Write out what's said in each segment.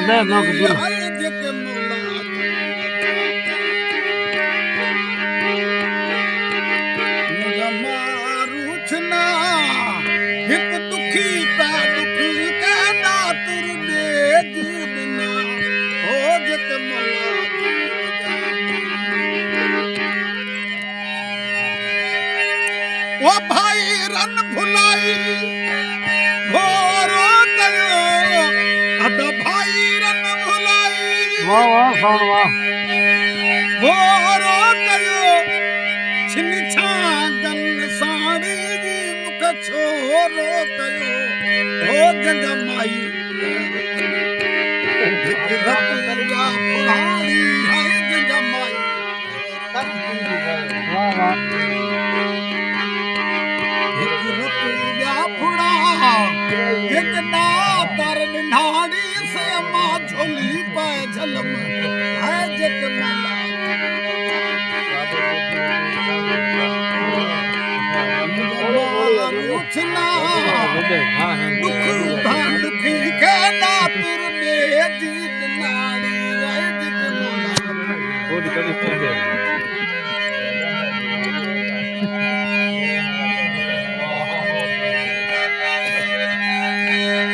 ले मकबूल हिक दुखी ता दुख के दातुर दे दीना हो जत मौला वो भाई रन भुलाई भोरो कयो अद भाई रन भुलाई वाह वाह साउंड वाह भोरो कयो छिन छागन साड़ी जी मुख छोरो कयो हो जंग माई रतिया पुराणी है जंग माई वाह वाह एक दातर निहाड़ी से मां झोली पाए झलम है जग माला रुचना दुख दुखी के दातर ने जीत नाड़ी है जग माला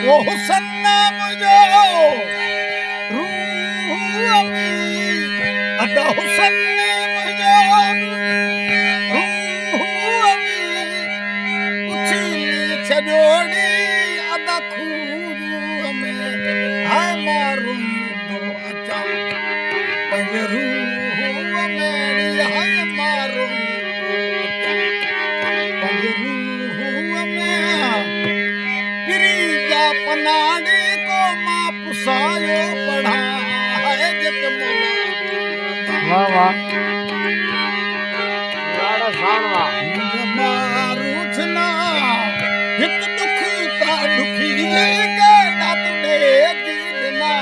वो हुसन नाम जो रूह अमी अदा हुसन नाम जो रूह अमी उछली छजोड़ी अदा खूरू में है मारू दो अचा पंज रूह मेरी है मारू पंज रूह में पनाड़ी को मां पुसायो पढ़ा है जग मौला वाह वाह लाड़ा साउंड वाह मारूछना हिक दुखी ता दुखी के दात दे दीना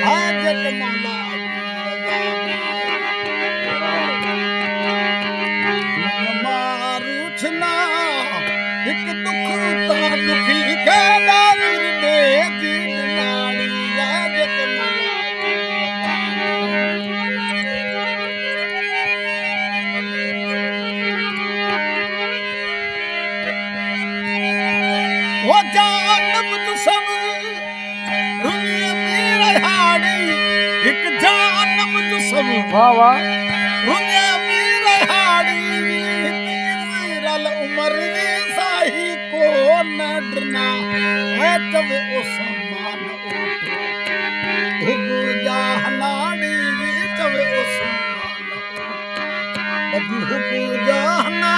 है जग मौला मारूछना हिक दुख ता दुखी के दात वो जानब तू सब रुनिया मेरा हाड़ी एक जानब तू सब वाह वाह रुनिया मेरा हाड़ी रल उमर ये साही को न डरना है तब ओ सम्मान ओ जाहनाड़ी तब ओ सम्मान ओ जाहना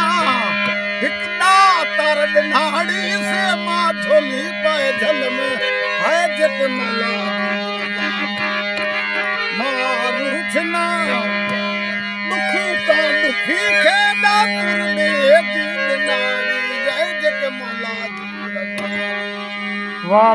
एक दातर नाड़ी से मां झोली पाए झल में है जग माला मारूछना दुख ता दुखी के दातर ने जीन नाड़ी जय जग माला वाह।